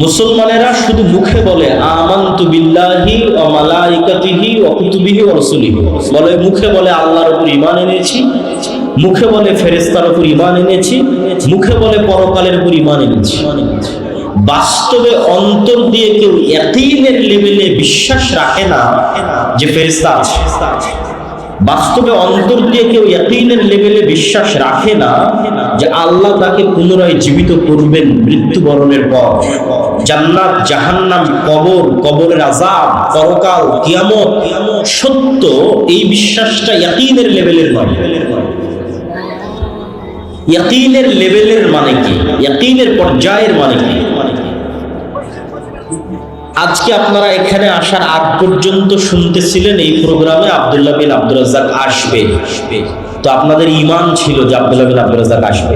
মুসলমানেরা শুধু মুখে বলে আমানতু বিল্লাহি ওয়া মালাইকাতিহি ওয়া কুতুবিহি ওয়া রাসূলিহি, বলে মুখে বলে আল্লাহর উপর ঈমান এনেছি, মুখে বলে ফেরেশতার উপর ঈমান এনেছি, মুখে বলে পরকালের উপর ঈমান এনেছি। বাস্তবে অন্তর দিয়ে কেউ ইয়াকিনের লেভেলে বিশ্বাস রাখে না যে ফেরেশতা আছে। বাস্তবে অন্তর দিয়ে কেউ ইয়াকিনের লেভেলে বিশ্বাস রাখে না যে আল্লাহ তাকে পুনরায় জীবিত করবেন মৃত্যুবরণের পর। জান্নাত, জাহান্নাম, কবর, কবরের আযাব, পরকাল, কিয়ামত সত্য, এই বিশ্বাসটা ইয়াকিনের লেভেলের নয়। ইয়াকিনের লেভেলের মানে কি? ইয়াকিনের পর্যায়ের মানে কি? আজকে আপনারা এখানে আসার আগ পর্যন্ত শুনতেছিলেন এই প্রোগ্রামে আব্দুল্লাহ বিন আব্দুর রাজ্জাক আসবে, তো আপনাদের ঈমান ছিল যে আব্দুল্লাহ বিন আব্দুর রাজ্জাক আসবে।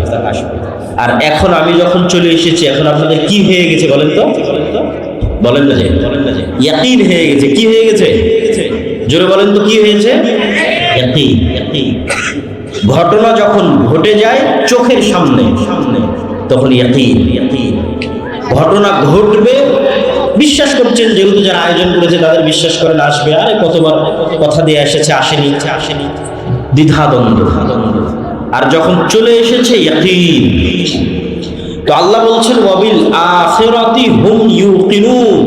আর এখন আমি যখন চলে এসেছি, এখন আপনাদের কি হয়ে গেছে বলেন তো? বলেন না যে ইয়াকিন হয়ে গেছে। কি হয়ে গেছে? জোরে বলেন তো, কি হয়েছে? ইয়াকিন। ঘটনা যখন ঘটে যায় চোখের সামনে, তখন ইয়াকিন। ঘটনা ঘটবে, বিশ্বাস করছেন, যেহেতু যারা আয়োজন করেছে তাদের বিশ্বাস করেন আসবে। আরে কতবার কথা দিয়ে এসেছে, আসেনি, দ্বিধাদ্বন্দ্ব। আর যখন চলে এসেছে ইয়াকিন, তো আল্লাহ বলছেন ওয়াবিল আখিরাতি হুম ইউকিনুন,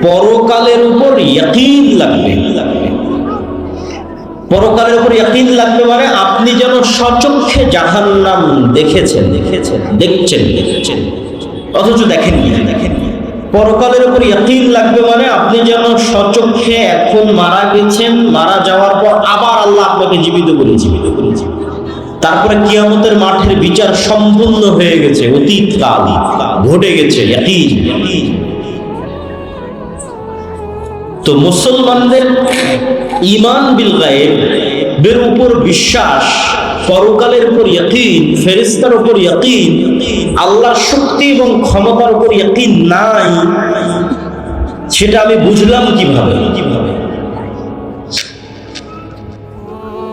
পরকালের উপর ইয়াকিন লাগবে। পরকালের উপর ইয়াকিন লাগবে মানে আপনি যেন সচক্ষে জাহান্নাম দেখছেন, অথচ দেখেননি। পরকালের উপর ইয়াকিন লাগবে মানে আপনি যেন সচক্ষে এখন মারা গেছেন, মারা যাওয়ার পর আবার আল্লাহ আপনাকে জীবিত করেছে, তারপরে কিয়ামতের মাঠের বিচার সম্পূর্ণ হয়ে গেছে, অতীত কাল ঘটে গেছে। ইয়াকিন। তো মুসলমানদের ঈমান বিল গায়বের উপর বিশ্বাস, পরকালের উপর ইয়াকিন, ফেরেশতার উপর ইয়াকিন, আল্লাহর শক্তি এবং ক্ষমতার উপর ইয়াকিন নাই, সেটা আমি বুঝলাম কিভাবে?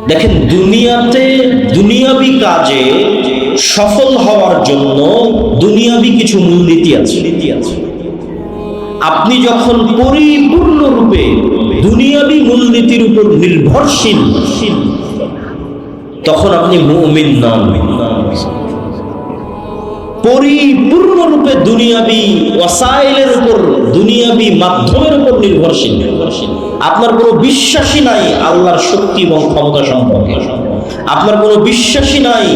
দেখেন, দুনিয়াতে দুনিয়াবি কাজে সফল হওয়ার জন্য দুনিয়াবি কিছু মূলনীতি আছে। আপনি যখন পরিপূর্ণরূপে দুনিয়াবি মূলনীতির উপর নির্ভরশীল, তখন আপনি মুমিন নন। পরিপূর্ণরূপে দুনিয়াবি ওয়াসাইলের উপর, দুনিয়াবি মাধ্যমের উপর নির্ভরশীল, আপনার কোনো বিশ্বাসই নাই আল্লাহর শক্তি এবং ক্ষমতা সম্পর্কে, আপনার কোনো বিশ্বাসই নাই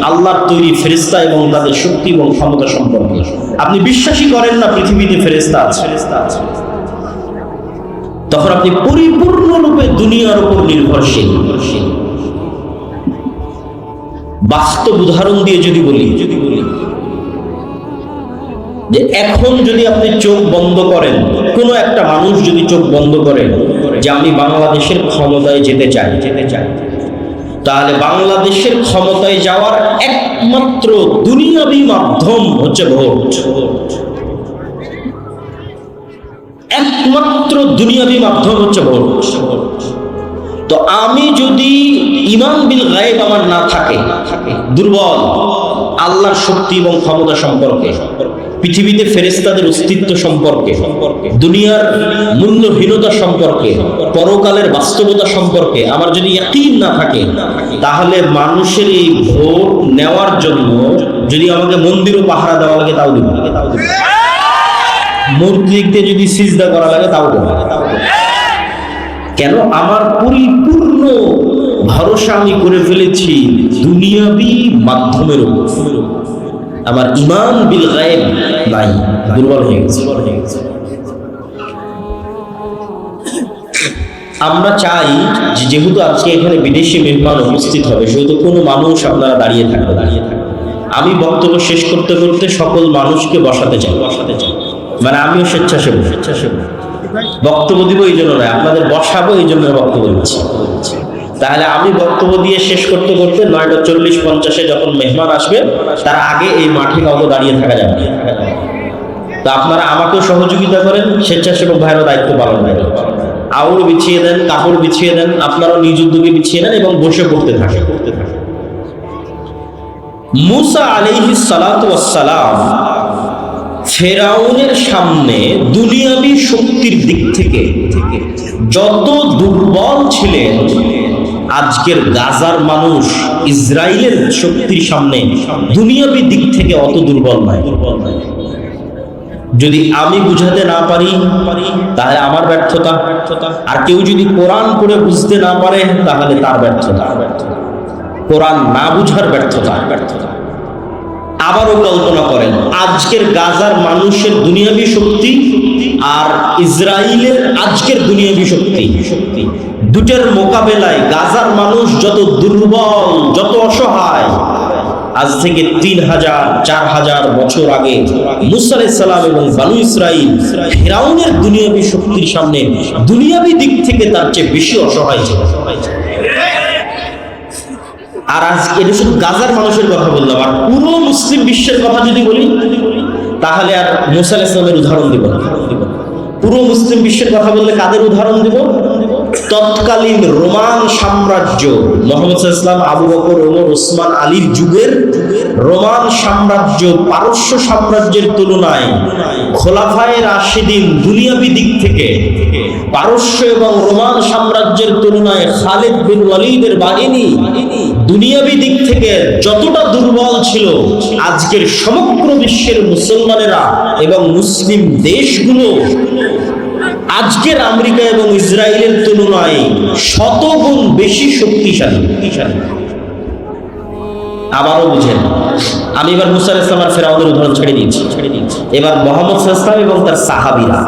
আল্লাহর তৈরি ফেরেশতা এবং তাদের শক্তি এবং ক্ষমতা সম্পর্কে, আপনি বিশ্বাসই করেন না পৃথিবীতে ফেরেশতা আছে, তখন আপনি পরিপূর্ণরূপে দুনিয়ার উপর নির্ভরশীল। বাস্তব উদাহরণ দিয়ে যদি বলি, যে এখন যদি আপনি চোখ বন্ধ করেন, কোনো একটা মানুষ যদি চোখ বন্ধ করেন যে আমি বাংলাদেশের ক্ষমতায় যেতে চাই, তাহলে বাংলাদেশের ক্ষমতায় যাওয়ার একমাত্র দুনিয়াবি মাধ্যম হচ্ছে ভোট। একমাত্র দুনিয়াবি মাধ্যম হচ্ছে ভোট। তো আমি যদি ঈমান বিল গায়ব আমার না থাকে, দুর্বল আল্লাহর শক্তি এবং ক্ষমতা সম্পর্কে, পৃথিবীতে ফেরেশতাদের অস্তিত্ব সম্পর্কে, দুনিয়ার মূল্যহীনতা সম্পর্কে, পরকালের বাস্তবতা সম্পর্কে আমার যদি ইয়াকিন না থাকে, তাহলে মানুষের এই ভোট নেওয়ার জন্য যদি আমাকে মন্দিরও পাহারা দেওয়া লাগে তাও দেব, মূর্তিতে যদি সিজদা করা লাগে তাও দেব। কেন? আমার পরিপূর্ণ ভরসা আমি করে ফেলেছি দুনিয়াবি মাধ্যমের উপর, আমার ঈমান বিল গায়ব নাই, দুর্বল হয়ে গেছে। আমরা চাই যে যেহেতু আজকে এখানে বিদেশি মেহমান উপস্থিত হবে, সেহেতু কোনো মানুষ আপনারা দাঁড়িয়ে থাকবে। আমি বক্তব্য শেষ করতে করতে সকল মানুষকে বসাতে চাই, মানে আমিও স্বেচ্ছাসেবক। বক্তব্য দিব এই জন্য নয়, আপনাদের বসাবো এই জন্য বক্তব্য দিচ্ছি। তাহলে আমি বক্তব্য দিয়ে শেষ করতে করতে 9:40-50 যখন মেহমান আসবে, তার আগে এই মাঠে কাউকে দাঁড়িয়ে থাকা যাবে। তো আপনারা আমাকেও সহযোগিতা করেন, স্বেচ্ছাসেবক ভাইয়েরও দায়িত্ব পালন করেন। আউড় বিছিয়ে দেন, কাপড় বিছিয়ে দেন, আপনারাও নিজ উদ্যোগে বিছিয়ে নেন এবং বসে পড়তে থাকেন। মুসা আলাইহিস সালাতু ওয়াস সালাম ফেরাউনের সামনে দুনিয়াবী শক্তির দিক থেকে যত দুর্বল ছিলেন, আজকের গাজার মানুষ ইসরায়েলের শক্তির সামনে দুনিয়াবী দিক থেকে অত দুর্বল নয়। যদি আমি বুঝাতে না পারি তাহলে আমার ব্যর্থতা, আর কেউ যদি কোরআন পড়ে বুঝতে না পারে তাহলে তার ব্যর্থতা, কোরআন না বুঝার ব্যর্থতা। আবারও কল্পনা করেন, আজকের গাজার মানুষের দুনিয়াবী শক্তি আর ইসরায়েলের আজকের দুনিয়াবী শক্তি, দুটার মোকাবেলায় গাজার মানুষ যত দুর্বল, যত অসহায়। আজ থেকে 3000-4000 বছর আগে মুসা আলাইহিস সালাম এবং বনু ইসরাইল ফিরাউনের দুনিয়াবী শক্তির সামনে দুনিয়াবী দিক থেকে তার চেয়ে বেশি অসহায় ছিল। আর আজকে এটা শুধু গাজার মানুষের কথা বললাম, আর পুরো মুসলিম বিশ্বের কথা যদি বলি তাহলে আর মুসা আলাইহিস সালামের উদাহরণ দিব না। পুরো মুসলিম বিশ্বের কথা বললে কাদের উদাহরণ দিব? তৎকালীন রোমান সাম্রাজ্য, মুহাম্মদ সাল্লাল্লাহু আলাইহি ওয়াসাল্লাম, আবু বকর, ওমর, ওসমান, আলীর যুগের রোমান সাম্রাজ্য পারস্য সাম্রাজ্যের তুলনায় খোলাফায়ে রাশিদিন দুনিয়াবী দিক থেকে পারস্য এবং রোমান সাম্রাজ্যের তুলনায় খালিদ বিন ওয়ালিদের বাহিনী দুনিয়াবী দিক থেকে যতটা দুর্বল ছিল, আজকের সমগ্র বিশ্বের মুসলমানেরা এবং মুসলিম দেশগুলো আজকের আমেরিকা এবং ইসরায়েলের তুলনায় শতগুণ বেশি শক্তিশালী। আবারও বুঝেন, আমি এবার মুসা আলাইহিস সালাম আর ফেরাউনের উদাহরণ ছেড়ে দিয়েছি। এবার মুহাম্মদ সাল্লাল্লাহু আলাইহি ওয়াসাল্লাম এবং তার সাহাবীরা,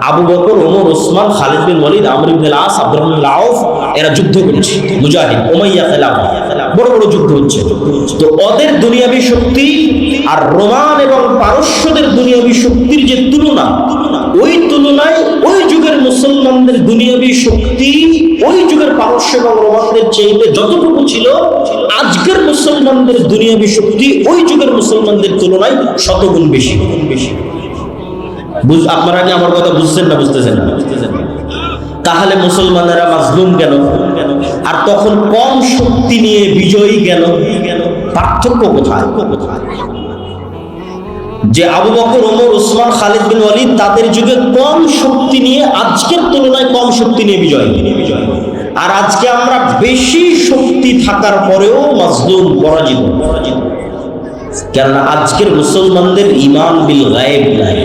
আবু বকর, ওমর, ওসমান, খালিদ বিন ওয়ালিদ, আমর ইবনে আল-আস, আব্দুর রহমান আউফ, এরা যুদ্ধ করছে, মুজাহিদ, উমাইয়া খেলাফা, বড় বড় যুদ্ধ হচ্ছে। তো ওদের দুনিয়াবী শক্তি আর রোমান এবং পারস্যদের দুনিয়াবী শক্তির যে তুলনা, ওই তুলনায় ওই যুগের মুসলমানদের দুনিয়াবী শক্তি ওই যুগের পারস্য এবং রোমানদের চাইতে যতটুকু ছিল, আজকের মুসলমানদের দুনিয়াবী শক্তি ওই যুগের মুসলমানদের তুলনায় শতগুণ বেশি। আপনারা কি আমার কথা বুঝছেন না বুঝতেছেন না? তাহলে মুসলমানেরা মাজলুম কেন? আর তখন কম শক্তি নিয়ে বিজয়ী কেন? পার্থক্য কোথায়? যে আবু বকর, ওমর, ওসমান, খালিদ বিন ওয়ালিদ তাদের যুগে কম শক্তি নিয়ে আজকের তুলনায় কম শক্তি নিয়ে বিজয়, আর আজকে আমরা বেশি শক্তি থাকার পরেও মাজলুম, পরাজিত। কেননা আজকের মুসলমানদের ঈমান বিল গায়ব নাই,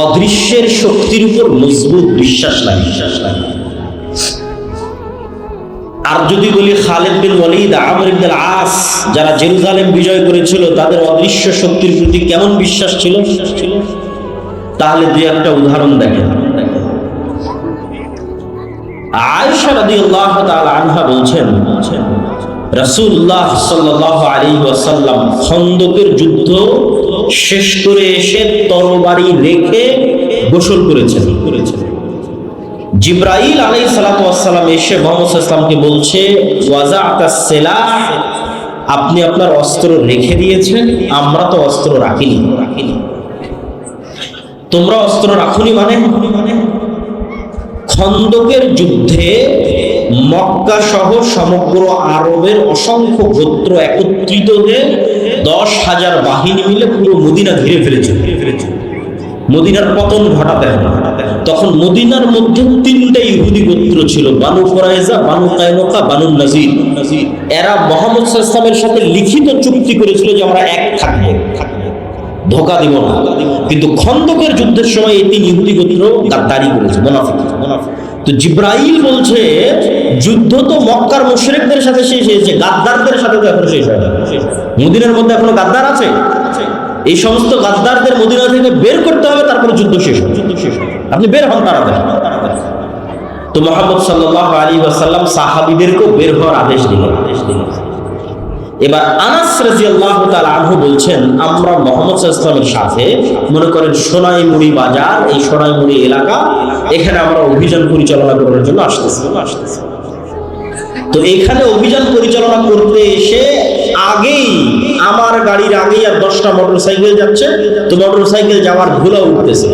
অদৃশ্যের শক্তির উপর মজবুত বিশ্বাস নাই। আর যদি বলি খালিদ বিন ওয়ালিদ, আমর ইবনে আল-আস, যারা জেরুজালেম বিজয় করেছিল, তাদের অদৃশ্য শক্তির প্রতি কেমন বিশ্বাস ছিল, তাহলে দুই একটা উদাহরণ দেখেন। আয়েশা রাদিয়াল্লাহু তাআলা আনহা বলছেন, রাসূলুল্লাহ সাল্লাল্লাহু আলাইহি ওয়াসাল্লাম খন্দকের যুদ্ধ শেষ করে এসে তরবারি রেখে গোসল করেছেন। জিবরাইল আলাইহিস সালাতু ওয়াস সালাম এসে মুহাম্মদ সাল্লাল্লাহু আলাইহি ওয়াসাল্লামকে বলছে, ওয়াজাআতাস সিলাহ, আপনি আপনার অস্ত্র রেখে দিয়েছেন, আমরা তো অস্ত্র রাখিনি। তোমরা অস্ত্র রাখুনি মানে? খন্দকের যুদ্ধে মক্কা সহ সমগ্র আরবের অসংখ্য গোত্র একত্রিত হয়ে 10,000 বাহিনী মিলে পুরো মদিনা ঘিরে ফেলেছে। মদিনার পতন ঘটাতে হবে। তখন মদিনার মধ্যে 3টা ইহুদি গোত্র ছিল, বানু কুরাইজা, বানু কায়নুকা, বানু নাজির। এরা মুহাম্মদ সাল্লাল্লাহু আলাইহি ওয়াসাল্লামের সাথে লিখিত চুক্তি করেছিল যে আমরা এক থাকবো, ধোঁকা দিব না। কিন্তু খন্দকের যুদ্ধের সময় এই 3 ইহুদি গোত্র গাদ্দারি করেছে, মুনাফিক। তো জিবরাইল বলছে, যুদ্ধ তো মক্কার মুশরিকদের সাথে শেষ হয়েছে, গাদ্দারদের সাথে তো এখনো শেষ হয়নি। মদিনার মধ্যে এখনো গাদ্দার আছে। এই সমস্ত গাদ্দারদের মদিনা থেকে বের করতে হবে, তারপরে যুদ্ধ শেষ হবে। আপনি বের হন তাড়াতাড়ি। তো মুহাম্মদ সাল্লাল্লাহু আলাইহি ওয়াসাল্লাম সাহাবীদেরকেও বের হওয়ার আদেশ দিলেন। এবার আনাস রাদিয়াল্লাহু তাআলা আনহু বলছেন, আমরা মুহাম্মদ সাল্লাল্লাহু আলাইহি ওয়াসাল্লামের সাথে, মনে করেন সোনাইমুড়ি বাজার, এই সোনাইমুড়ি এলাকা, এখানে আমরা অভিযান পরিচালনা করার জন্য আসতেছি। তো এখানে অভিযান পরিচালনা করতে এসে আগেই আমার গাড়ির আগেই আর 10টা মোটরসাইকেল যাচ্ছে। তো মোটরসাইকেল যাওয়ার ধুলা উঠতেছে।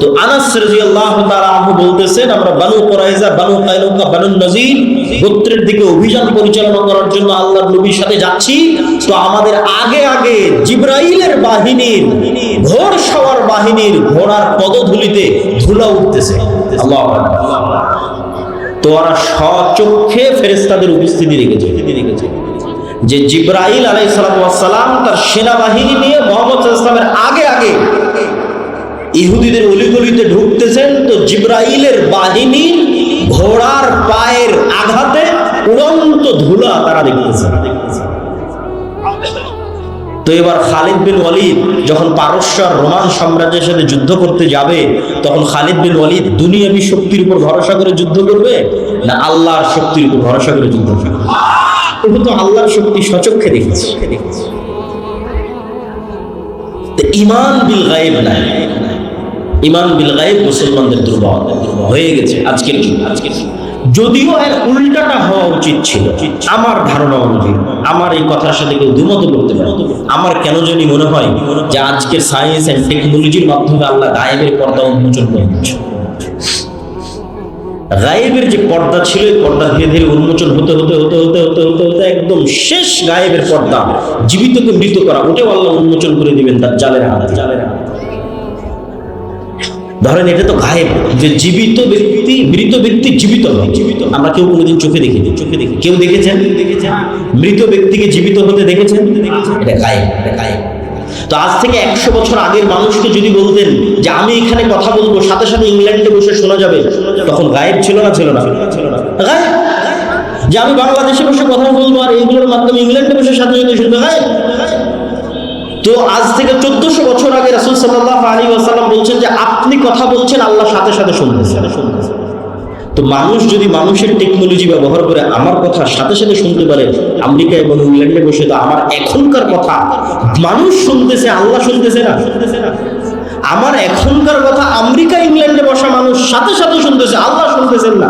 তো আনাস রাদিয়াল্লাহু তাআলা আনহু বলতেছেন, আমরা বানু কুরাইজা, বানু কায়নুকা, বানু নাজির গোত্রের দিকে অভিযান পরিচালনা করার জন্য আল্লাহর নবীর সাথে যাচ্ছি। তো আমাদের আগে আগে জিবরাইলের বাহিনীর ঘোর বাহিনীর ঘোড়ার পদধূলিতে ধুলা উঠতেছে। আল্লাহু আকবার। তো ওরা স্বচক্ষে ফেরেশতাদের উপস্থিতি রেখেছে যে জিবরাইল আলাইহিস সালাম তার সেনাবাহিনী নিয়ে মুহাম্মদ সাল্লাল্লাহু আলাইহি ওয়াসাল্লামের আগে আগে ইহুদিদের অলিগলিতে ঢুকতেছেন। তো জিবরাইলের বাহিনী ঘোড়ার পায়ের আঘাতে উড়ন্ত ধুলা তারা দেখতেছে। তো এবার খালিদ বিন ওয়ালিদ যখন পারস্য আর রোমান সাম্রাজ্যের সাথে যুদ্ধ করতে যাবে, তখন খালিদ বিন ওয়ালিদ দুনিয়াবী শক্তির উপর ভরসা করে যুদ্ধ করবে না আল্লাহর শক্তির উপর ভরসা করে যুদ্ধ করবে? ও তো আল্লাহর শক্তি স্বচক্ষে দেখেছে। তো ঈমান বিল গায়ব নাই, ঈমান বিল গায়ব মুসলমানদের দুর্বল হয়ে গেছে আজকের যুগে। যদিও এর উল্টাটা হওয়া উচিত ছিল আমার ধারণা অনুযায়ী। আমার এই কথার সাথে কেউ দ্বিমত করতে পারে। আমার কেন জানি মনে হয় যে আজকের সায়েন্স এন্ড টেকনোলজির মাধ্যমে আল্লাহ গায়েবের পর্দা উন্মোচন করে দিচ্ছে। গায়েবের যে পর্দা ছিল এই পর্দা ধীরে ধীরে উন্মোচন হতে হতে হতে হতে হতে হতে হতে একদম শেষ গায়েবের পর্দা, জীবিতকে মৃত করা, ওটাও আল্লাহ উন্মোচন করে দিবেন তার জালের হাতে। ধরেন এটা তো গায়েব, যে জীবিত ব্যক্তি মৃত ব্যক্তি জীবিত হয়। আমরা কেউ কোনোদিন চোখে দেখিনি। কেউ দেখেছেন মৃত ব্যক্তিকে জীবিত হতে? দেখেছেন? এটা গায়েব, এটা গায়েব। তো আজ থেকে 100 বছর আগের মানুষকে যদি বলতেন যে আমি এখানে কথা বলবো, সাথে সাথে ইংল্যান্ডে বসে শোনা যাবে, তখন গায়েব ছিল না? ছিল না? গায়েব। যে আমি বাংলাদেশে বসে কথা বলবো আর এইগুলোর মাধ্যমে ইংল্যান্ডে বসে সাথে সাথে শুনবে, গায়েব। তো আজ থেকে 1400 বছর আগে রাসূল সাল্লাল্লাহু আলাইহি ওয়াসাল্লাম বলছেন যে আপনি কথা বলছেন, আল্লাহ সাথে সাথে শুনতেছে। তো মানুষ যদি মানুষের টেকনোলজি ব্যবহার করে আমার কথা সাথে সাথে শুনতে পারে আমেরিকা এবং ইংল্যান্ডে বসে, তো আমার এখনকার কথা মানুষ শুনতেছে, আল্লাহ শুনতেছে না? আমার এখনকার কথা আমেরিকা ইংল্যান্ডে বসা মানুষ সাথে সাথে শুনতেছে, আল্লাহ শুনতেছেন না?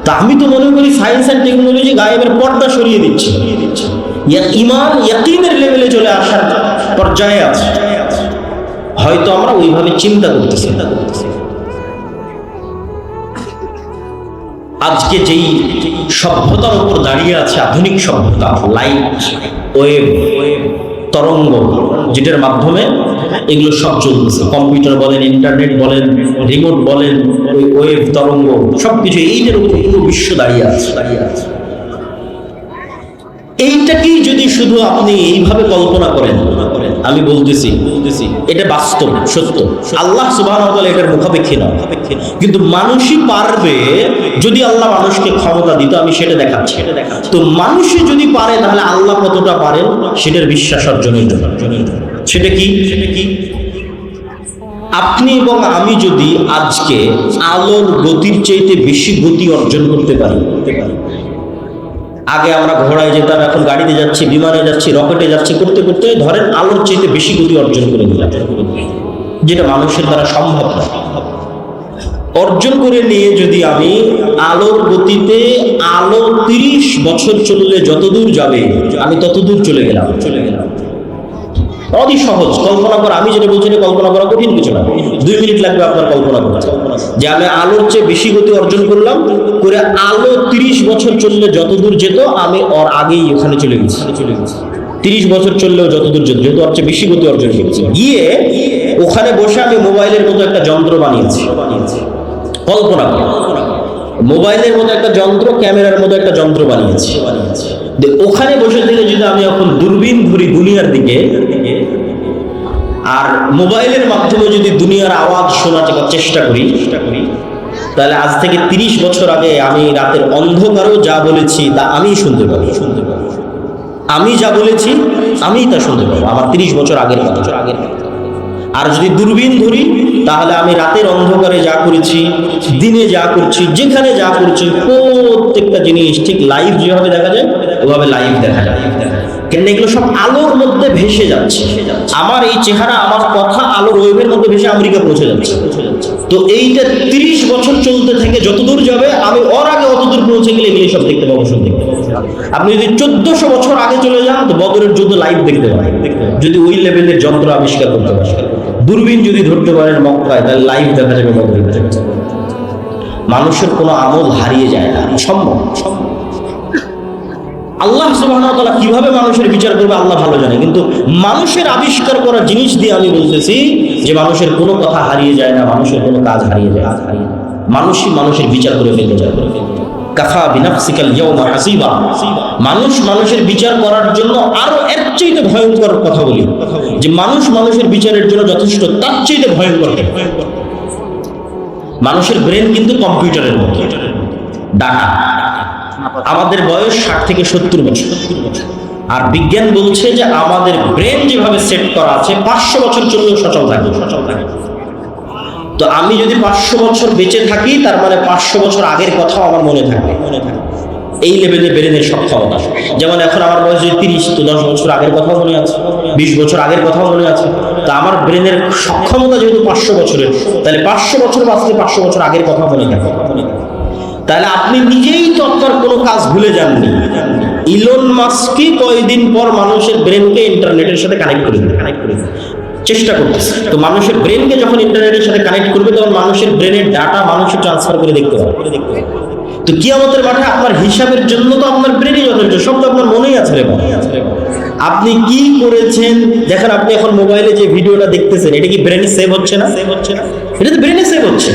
তা আমি তো মনে করি সায়েন্স এন্ড টেকনোলজি গায়েবের পর্দা সরিয়ে দিচ্ছে। ঈমান ইয়াকিনের লেভেলে চলে আসার পর্যায়ে আছে। হয়তো আমরা ওইভাবে চিন্তা করতেছি। আজকে যেই সভ্যতার উপর দাঁড়িয়ে আছে আধুনিক সভ্যতা, লাইট, ওয়েভ, তরঙ্গ, যেটার মাধ্যমে এগুলো সব চলতেছে, কম্পিউটার বলেন, ইন্টারনেট বলেন, রিমোট বলেন, ওয়েভ, তরঙ্গ, সবকিছু এইটার উপর পুরো বিশ্ব দাঁড়িয়ে আছে। এইটাকেই যদি শুধু আপনি এইভাবে কল্পনা করেন, আমি বলতেছি এটা বাস্তব সত্য, আল্লাহ সুবহানাহু ওয়া তাআলা এটার মুখাপেক্ষী না। কিন্তু মানুষই পারবে, যদি আল্লাহ মানুষকে ক্ষমতা দিত, আমি সেটা দেখাচ্ছি। তো মানুষই যদি পারে, তাহলে আল্লাহ কতটা পারেন সেটার বিশ্বাস অর্জনের জন্য। সেটা কি? আপনি এবং আমি যদি আজকে আলোর গতির চাইতে বেশি গতি অর্জন করতে পারি, আগে আমরা ঘোড়ায় যেতাম, এখন গাড়িতে যাচ্ছি, বিমানে যাচ্ছি, রকেটে যাচ্ছি, করতে করতে ধরেন আলোর চাইতে বেশি গতি অর্জন করে নিলাম, যেটা মানুষের দ্বারা সম্ভব না। অর্জন করে নিয়ে যদি আমি আলোর গতিতে আলো 30 বছর চললে যতদূর যাবে আমি ততদূর চলে গেলাম। অতি সহজ কল্পনা করা। আমি যেটা বলছি কল্পনা করা কঠিন কিছু না, 2 মিনিট লাগবে আপনার কল্পনা করতে, যে আমি আলোর চেয়ে বেশি গতি অর্জন করলাম, করে আলো 30 বছর চললে যতদূর যেত আমি ওর আগেই ওখানে চলে গেছি। 30 বছর চললেও যতদূর যেত, যেহেতু ওর চেয়ে বেশি গতি অর্জন করেছি, গিয়ে ওখানে বসে আমি মোবাইলের মতো একটা যন্ত্র বানিয়েছি। কল্পনা করা, মোবাইলের মতো একটা যন্ত্র, ক্যামেরার মতো একটা যন্ত্র বানিয়েছি। ওখানে বসে থেকে যদি আমি এখন দূরবীন ধরি দুনিয়ার দিকে, আর মোবাইলের মাধ্যমে যদি দুনিয়ার আওয়াজ শোনার চেষ্টা করি, তাহলে আজ থেকে 30 বছর আগে আমি রাতের অন্ধকারেও যা বলেছি তা আমি শুনতে পাবো। আমি যা বলেছি আমি তা শুনতে পাবো, আমার 30 বছর আগের কথা। আর যদি দূরবীন ধরি, তাহলে আমি রাতের অন্ধকারে যা করেছি, দিনে যা করছি, যেখানে যা করছি, প্রত্যেকটা জিনিস ঠিক লাইভ যেভাবে দেখা যায় ওভাবে লাইভ দেখা যায়। কেন এগুলো সব আলোর মধ্যে ভেসে যাচ্ছে। আমার এই চেহারা, আমার কথা আলোর ওয়েভের মধ্যে ভেসে আমেরিকা পৌঁছে যাচ্ছে। তো এইটা 30 বছর চলতে থেকে যতদূর যাবে আমি ওর আগে অতদূর পৌঁছে গেলে এগুলি সব দেখতে পাবো, শুনতে পাবো। আপনি যদি 1400 বছর আগে চলে যান, তো বদরের যুদ্ধ লাইভ দেখতে পাবেন, যদি ওই লেভেলের যন্ত্র আবিষ্কার করতে পারেন। দূরবীন যদি ধরতে পারেন মক্কায়, তাহলে লাইভ দেখা যাবে বদরের। মানুষের কোনো আমল হারিয়ে যায় না, সম্ভব। আল্লাহ সুবহানাহু ওয়া তাআলা কিভাবে মানুষের বিচার করবে আল্লাহ ভালো জানে, কিন্তু মানুষের আবিষ্কার করা জিনিস দিয়ে আমি বলতেছি যে মানুষের কোনো কথা হারিয়ে যায় না, মানুষের কোনো কাজ হারিয়ে যায়, মানুষই মানুষের বিচার করে ফেলতে যায়। কাফা বিনাফসিকাল ইয়াউমা হাসিবা, মানুষ মানুষের বিচার করার জন্য আরো এর চাইতে ভয়ঙ্কর কথা বলি যে মানুষ মানুষের বিচারের জন্য যথেষ্ট, তার চাইতে ভয়ঙ্কর। মানুষের ব্রেন কিন্তু কম্পিউটারের মতো, ডাটা। আমাদের বয়স 60 থেকে 70 বছর, আর বিজ্ঞান বলছে যে আমাদের ব্রেন যেভাবে সেট করা আছে 500 বছর চললেও সচল থাকে। তো আমি যদি 500 বছর বেঁচে থাকি, তার মানে 500 বছর আগের কথাও আমার মনে থাকবে, এই লেভেলে ব্রেনের সক্ষমতা। যেমন এখন আমার বয়স যদি 30, তো 10 বছর আগের কথাও মনে আছে, 20 বছর আগের কথাও মনে আছে। তা আমার ব্রেনের সক্ষমতা যেহেতু 500 বছরের, তাহলে 500 বছর বাঁচলে 500 বছর আগের কথা মনে থাকে। তাহলে আপনি নিজেই তো আপনার কোনো কাজ ভুলে যাননি। ইলন মাস্কই কয়েকদিন পর মানুষের ব্রেনকে ইন্টারনেটের সাথে কানেক্ট করে দেবে, চেষ্টা করতেছে। তো মানুষের ব্রেনকে যখন ইন্টারনেটের সাথে কানেক্ট করবে, তখন মানুষের ব্রেনের ডাটা মানুষের ট্রান্সফার করে দেখতে পাবে। তো কিয়ামতের মাঠে আপনার হিসাবের জন্য তো আপনার ব্রেনই যথেষ্ট, সব তো আপনার মনেই আছে রে। আপনি কি করেছেন দেখেন, আপনি এখন মোবাইলে যে ভিডিওটা দেখতেছেন, এটা কি ব্রেনে সেভ হচ্ছে না? এটা তো ব্রেনে সেভ হচ্ছে।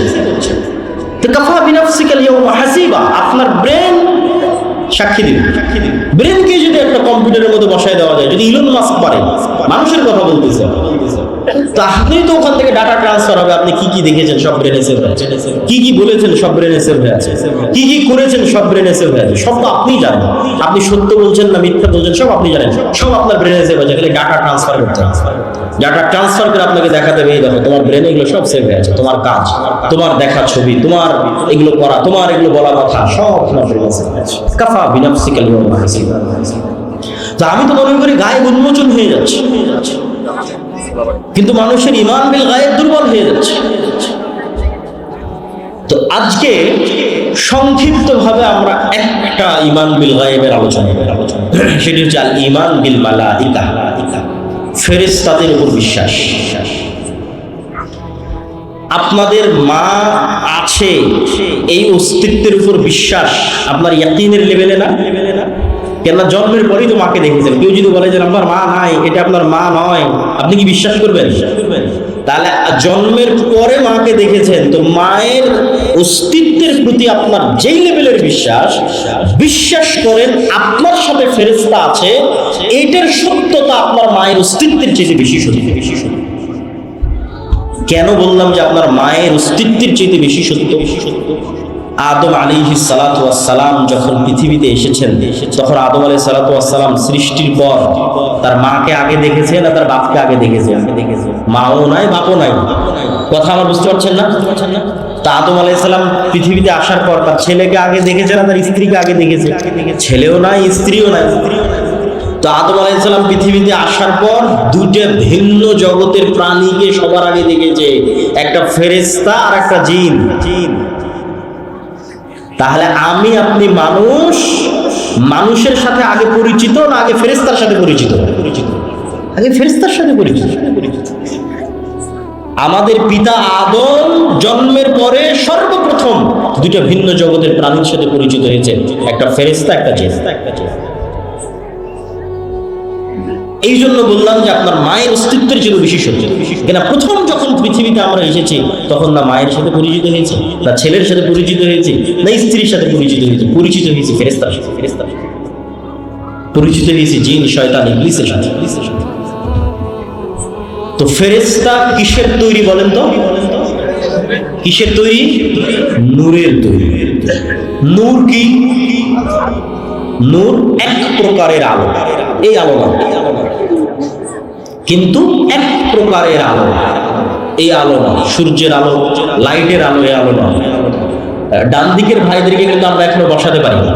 তো কাফা বিনাফসিকাল ইয়াউমা হাসিবা, আপনার ব্রেন সাক্ষী দিবে। ব্রেনকে যদি একটা কম্পিউটারের মধ্যে বসায় দেওয়া যায়, যদি ইলন মাস্ক পারে, মানুষের কথা বলতেছে, তাহলে তো ওখান থেকে ডাটা ট্রান্সফার হবে। আপনি কি কি দেখেছেন সব ব্রেনে সেভ হয়ে আছে, কি কি বলেছেন সব ব্রেনে সেভ হয়ে আছে, কি কি করেছেন সব ব্রেনে সেভ হয়ে আছে, সব তো আপনি জানেন। আপনি সত্য বলছেন না মিথ্যা বলছেন সব আপনি জানেন, সব আপনার ব্রেনে সেভ আছে। খালি ডাটা ট্রান্সফার করতে হবে, ডাটা ট্রান্সফার করে আপনাকে দেখাতে হবে, এই দেখো তোমার ব্রেনে এগুলো সব সেভ হয়ে আছে, তোমার কাজ, তোমার দেখা ছবি, তোমার এগুলো করা, তোমার এগুলো বলা কথা, সব আপনার ব্রেনে সেভ আছে। কাফা বিনাফসিকাল ইয়াউমা হাসিবা। তো আমি তো মনে করি গায়েব উন্মোচন হয়ে যাচ্ছে, কিন্তু মানুষের ঈমান বিল গায়েব দুর্বল হয়ে যাচ্ছে। তো আজকে সংক্ষিপ্তভাবে আমরা একটা ঈমান বিল গায়েবের আলোচনা করব, সেটি হচ্ছে আল ঈমান বিল মালাইকা, ফেরেশতাদের উপর বিশ্বাস। আপনাদের মা আছে এই অস্তিত্বের উপর বিশ্বাস আপনার ইয়াকিনের লেভেলে না? কেননা জন্মের পরেই তো মাকে দেখেছেন। কেউ যদি বলে যে আমার মা নাই, এটা আপনার মা নয়, আপনি কি বিশ্বাস করবেন? তাহলে জন্মের পরে মাকে দেখেছেন, তো মায়ের অস্তিত্বের প্রতি আপনার যেই লেভেলের বিশ্বাস করেন আপনার সাথে ফেরেশতা আছে, এইটার সত্যতা আপনার মায়ের অস্তিত্বের চেয়ে বেশি সত্য। কেন বললাম যে আপনার মায়ের অস্তিত্বের চেয়ে বেশি সত্য? আদম আলাইহিস সালাতু ওয়াস সালাম যখন পৃথিবীতে এসেছেন, তখন আদম আলাইহিস সালাতু ওয়াস সালাম সৃষ্টির পর তার মাকে আগে দেখেছেন না তার বাপকে আগে দেখেছেন? মাও নাই বাপও নাই। কথা আমার বুঝতে পারছেন না? তা আদম আলাইহিস সালাম পৃথিবীতে আসার পর তার ছেলেকে আগে দেখেছেন না তার স্ত্রীকে আগে দেখেছে? ছেলেও নাই স্ত্রীও নাই। তো আদম আলাইহিস সালাম পৃথিবীতে আসার পর দুটো ভিন্ন জগতের প্রাণীকে সবার আগে দেখেছে, একটা ফেরেশতা আর একটা জিন। তাহলে আমি আপনি মানুষের সাথে আগে পরিচিত না আগে ফেরেশতার সাথে পরিচিত? আগে ফেরেশতার সাথে পরিচিত। আমাদের পিতা আদম জন্মের পরে সর্বপ্রথম দুটো ভিন্ন জগতের প্রাণীর সাথে পরিচিত হয়েছে, একটা ফেরেশতা একটা জিন। এই জন্য বললাম যে আপনার মায়ের অস্তিত্বের চেয়ে বেশি সত্য। কেন প্রথম যখন পৃথিবীতে আমরা এসেছি, তখন না মায়ের সাথে পরিচিত হয়েছে, না ছেলের সাথে পরিচিত হয়েছে, না স্ত্রীর সাথে পরিচিত হয়েছে, পরিচিত হয়েছে ফেরেশতার সাথে, পরিচিত হয়েছে জিন শয়তান ইবলিসের সাথে। তো ফেরেশতা কিসের তৈরি বলেন তো? কিসের তৈরি? নূরের তৈরি। নূর কি? নূর এক প্রকারের আলো, এই আলো না, কিন্তু এক প্রকারের আলো, এই আলো না সূর্যের আলো, লাইটের আলো, এই আলো না। ডান দিকের ভাইদেরকে কিন্তু আমরা এখনো বসাতে পারি না।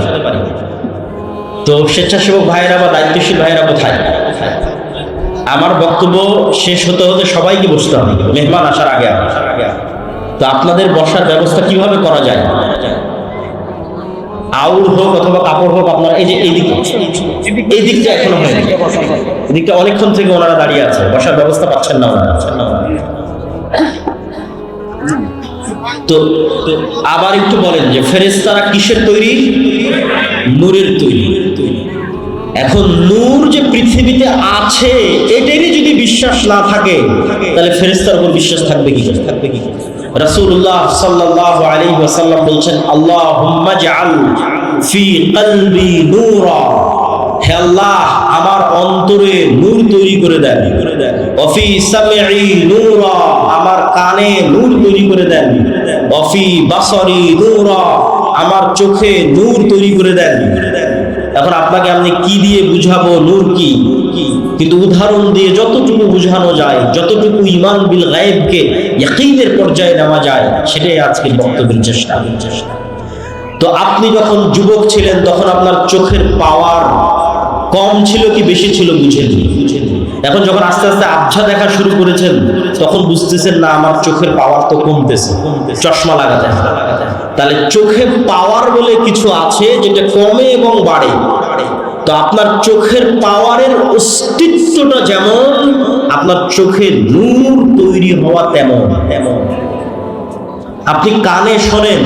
তো স্বেচ্ছাসেবক ভাইয়েরা বা দায়িত্বশীল ভাইয়েরা কোথায়? আমার বক্তব্য শেষ হতে হতে সবাইকে বসতে হবে, মেহমান আসার আগে। তো আপনাদের বসার ব্যবস্থা কিভাবে করা যায়? আউর হোক অথবা কাপড় হোক, আপনারা এই যে এই দিকটা এখনো হয়নি, এদিকটা অনেকক্ষণ থেকে ওনারা দাঁড়িয়ে আছে, বসার ব্যবস্থা পাচ্ছেন না ওনারা। তো আবার একটু বলেন যে ফেরেশতারা কিসের তৈরি? নূরের তৈরি। এখন নূর যে পৃথিবীতে আছে এটারই যদি বিশ্বাস না থাকে তাহলে ফেরেশতার উপর বিশ্বাস থাকবে কি? রাসূলুল্লাহ সাল্লাল্লাহু আলাইহি ওয়াসাল্লাম বলছেন, আল্লাহুম্মা জাআল ফি কলবি নূরা, হে আল্লাহ আমার অন্তরে নূর তৈরি করে দেন। ওয়া ফি সামঈ নূরা, আমার কানে নূর তৈরি করে দেন। ওয়া ফি বাসারি নূরা, আমার চোখে নূর তৈরি করে দেন। এখন আপনাকে আমি কি দিয়ে বুঝাবো নূর কি? কিন্তু উদাহরণ দিয়ে যতটুকু বুঝানো যায়, যতটুকু ঈমান বিল গায়বকে ইয়াকিনের পর্যায়ে নেওয়া যায়, সেটাই আজকের বক্তব্যের চেষ্টা। তো আপনি যখন যুবক ছিলেন তখন আপনার চোখের পাওয়ার কম ছিল কি বেশি ছিল বুঝেন? এখন যখন আস্তে আস্তে আবছা দেখা শুরু করেছেন তখন বুঝতেছেন না আমার চোখের পাওয়ার তো কমতেছে, চশমা লাগাতে। তাহলে চোখে পাওয়ার বলে কিছু আছে যেটা কমে এবং বাড়ে। তো আপনার চোখের পাওয়ারের অস্তিত্বটা যেমন, আপনার চোখে নূর তৈরি হওয়া তেমন। আপনি কানে শোনেন,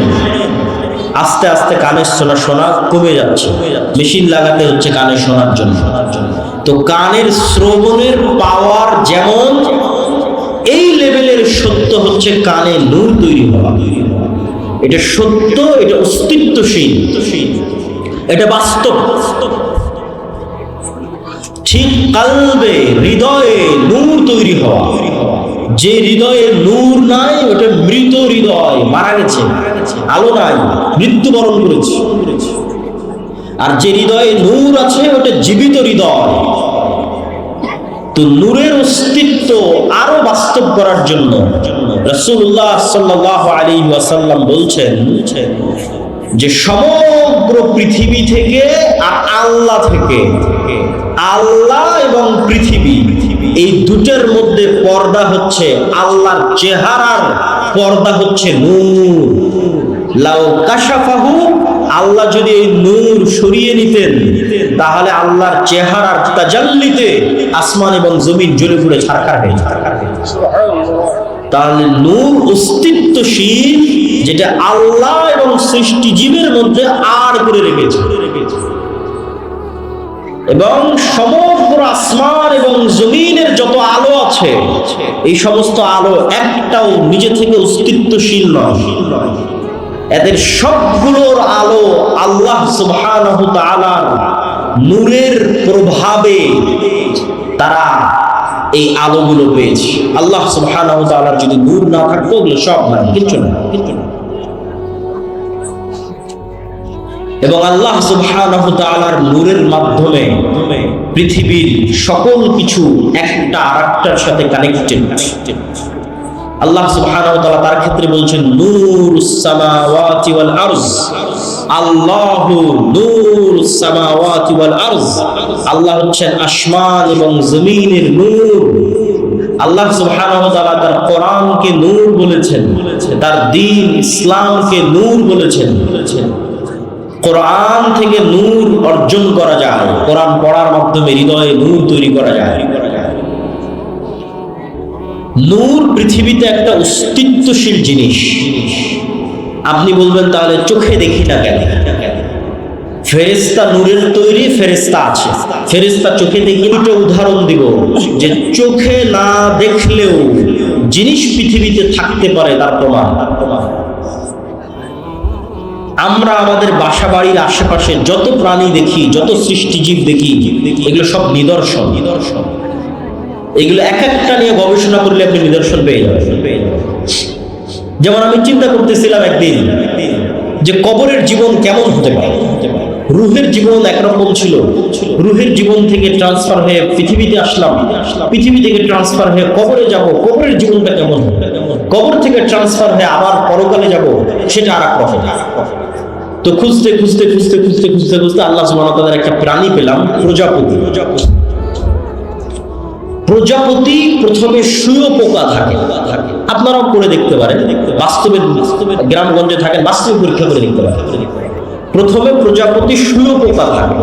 আস্তে আস্তে কানের শোনা কমে যাচ্ছে, মেশিন লাগাতে হচ্ছে কানে শোনার জন্য। তো কানের শ্রবণের পাওয়ার যেমন, এই লেভেলের সত্য হচ্ছে কানে নূর তৈরি হওয়া। এটা সত্য, এটা অস্তিত্বশীল, এটা বাস্তব। ঠিক কালবে, হৃদয়ে নূর তৈরি হওয়া। যে হৃদয়ে নূর নাই ওটা মৃত হৃদয়, মারা গেছে, আলো নাই, মৃত্যুবরণ করেছে। আর যে হৃদয়ে নূর আছে ওটা জীবিত হৃদয়। তো নূরের অস্তিত্ব আরো বাস্তব করার জন্য রাসূলুল্লাহ সাল্লাল্লাহু আলাইহি ওয়াসাল্লাম বলছেন যে সমগ্র পৃথিবী থেকে আর আল্লাহ থেকে, আল্লাহ এবং পৃথিবী এই দুটোর মধ্যে পর্দা হচ্ছে আল্লাহর চেহারার পর্দা হচ্ছে নূর। লাউ কাশাফাহু, আল্লাহ যদি এই নূর সরিয়ে নিতেন তাহলে আল্লাহর চেহারার তাজাল্লিতে আসমান এবং জমিন জ্বলে পুড়ে ছারখার হয়ে যেত। তাহলে নূর অস্তিত্বশীল, যেটা আল্লাহ এবং সৃষ্টি জীবের মধ্যে আর করে রেখেছে। এবং সমগ্র আসমান এবং জমিনের যত আলো আছে এই সমস্ত আলো একটাও নিজে থেকে অস্তিত্বশীল নয়। এদের সবগুলোর আলো আল্লাহ সুবহানাহু ওয়া তাআলার নূরের প্রভাবে তারা এই আলোগুলো পেয়েছে। আল্লাহ সুবহানাহু ওয়া তাআলার যদি নূর না থাকতো ওগুলো সব নাই, কিছু না। এবং আল্লাহ সুবহানাহু ওয়া তাআলার নূরের মাধ্যমে পৃথিবীর সকল কিছু একটা আরেকটার সাথে কানেক্টেড। আল্লাহ সুবহানাহু ওয়া তাআলা তার ক্ষেত্রে বলছেন নূরুস সামাওয়াতি ওয়াল আরজ, আল্লাহু নূরুস সামাওয়াতি ওয়াল আরজ। আল্লাহ হচ্ছেন আসমান এবং জমিনের নূর। আল্লাহ সুবহানাহু ওয়া তাআলা তার কোরআনকে নূর বলেছেন, তার দ্বীন ইসলামকে নূর বলেছেন। কোরআন থেকে নূর অর্জন করা যায়, কোরআন পড়ার মাধ্যমে হৃদয়ে নূর তৈরি করা যায়। নূর পৃথিবীতে একটা অস্তিত্বশীল জিনিস। আপনি বলবেন তাহলে চোখে দেখি না কেন? ফেরেশতা নূরের তৈরি, ফেরেশতা আছে, ফেরেশতা চোখে দেখি। দুটো উদাহরণ দিব যে চোখে না দেখলেও জিনিস পৃথিবীতে থাকতে পারে, তার প্রমাণ। আমরা আমাদের বাসা বাড়ির আশেপাশে যত প্রাণী দেখি, যত সৃষ্টিজীব দেখি, এগুলো সব নিদর্শন। এগুলো এক একটা নিয়ে গবেষণা করলে আপনি নিদর্শন পেয়ে যাবেন। যেমন আমি চিন্তা করতেছিলাম একদিন যে কবরের জীবন কেমন হতে পারে। রুহের জীবন একরকম ছিল, রুহের জীবন থেকে ট্রান্সফার হয়ে পৃথিবীতে আসলাম, পৃথিবী থেকে ট্রান্সফার হয়ে কবরে যাব, কবরের জীবনটা কেমন হবে। কবর থেকে ট্রান্সফার হয়ে আবার পরকালে যাব, সেটা আর এক রকম। তো খুঁজতে খুঁজতে খুঁজতে খুঁজতে খুঁজতে খুঁজতে আল্লাহ সুবহানাহু ওয়া তাআলার একটা প্রাণী পেলাম, প্রজাপতি। প্রজাপতি প্রথমে শুঁয়োপোকা থাকে, আপনারাও করে দেখতে পারেন, বাস্তবে গ্রামগঞ্জে থাকেন, বাস্তবে পরীক্ষা করে দেখতে পারেন। প্রথমে প্রজাপতি শুঁয়োপোকা থাকে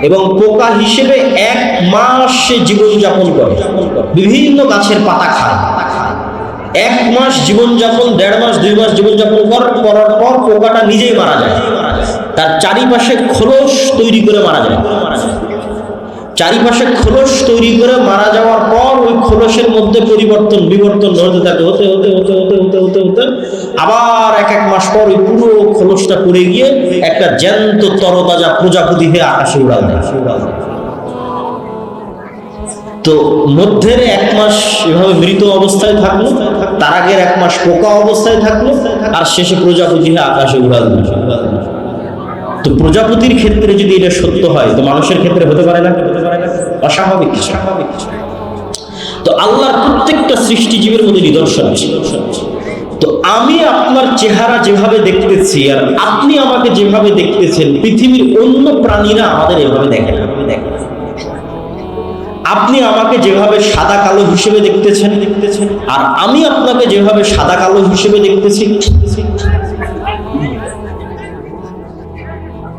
এবং পোকা হিসেবে 1 মাস সে জীবনযাপন করে, বিভিন্ন গাছের পাতা খায়। 1 মাস জীবনযাপন, 1.5 মাস 2 মাস জীবনযাপন করার পর পোকাটা নিজেই মারা যায়, তার চারিপাশে খোলস তৈরি করে মারা যায়। চারিপাশে খোলস তৈরি করে মারা যাওয়ার পর ওই খোলসের মধ্যে পরিবর্তন বিবর্তন হতে থাকে, হতে হতে হতে হতে হতে হতে হতে আবার এক এক মাস পর ওই পুরো খোলসটা পড়ে গিয়ে একটা জ্যান্ত তরতাজা প্রজাপতি হয়ে আকাশে উড়াল দেয়। তো মধ্যের এক মাস এভাবে মৃত অবস্থায় থাকলো, তার আগের এক মাস পোকা অবস্থায় থাকলো, আর শেষে প্রজাপতি হয়ে আকাশে উড়াল দিল। তো প্রজাপতির ক্ষেত্রে যদি এটা সত্য হয়, তো মানুষের ক্ষেত্রে হতে পারে না? অস্বাভাবিক কিছু। তো আল্লাহর প্রত্যেকটা সৃষ্টিজীবের মধ্যে নিদর্শন আছে। তো আমি আপনার চেহারা যেভাবে দেখতেছি আর আপনি আমাকে যেভাবে দেখতেছেন, পৃথিবীর অন্য প্রাণীরা আমাদের এভাবে দেখে না। আপনি আমাকে যেভাবে সাদা কালো হিসেবে দেখতেছেন আর আমি আপনাকে যেভাবে সাদা কালো হিসেবে দেখতেছি,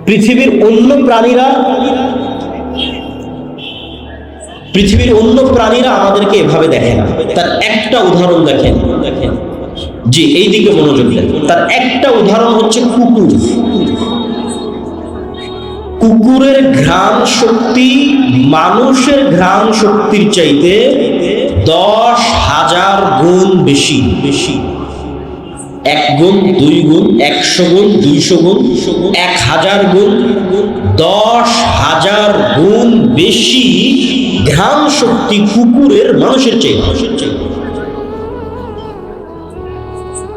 পৃথিবীর অন্য প্রাণীরা আমাদেরকে এভাবে দেখে না। তার একটা উদাহরণ দেখেন, জি এই দিকে মনোযোগ দেন। তার একটা উদাহরণ হচ্ছে কুকুর। কুকুরের ঘ্রাণ শক্তি মানুষের ঘ্রাণ শক্তির চাইতে 10,000 গুণ বেশি। 1 গুণ, 2 গুণ, 100 গুণ, 200 গুণ, 1000 গুণ, 10,000 গুণ বেশি ঘ্রাণ শক্তি কুকুরের মানুষের চাইতে।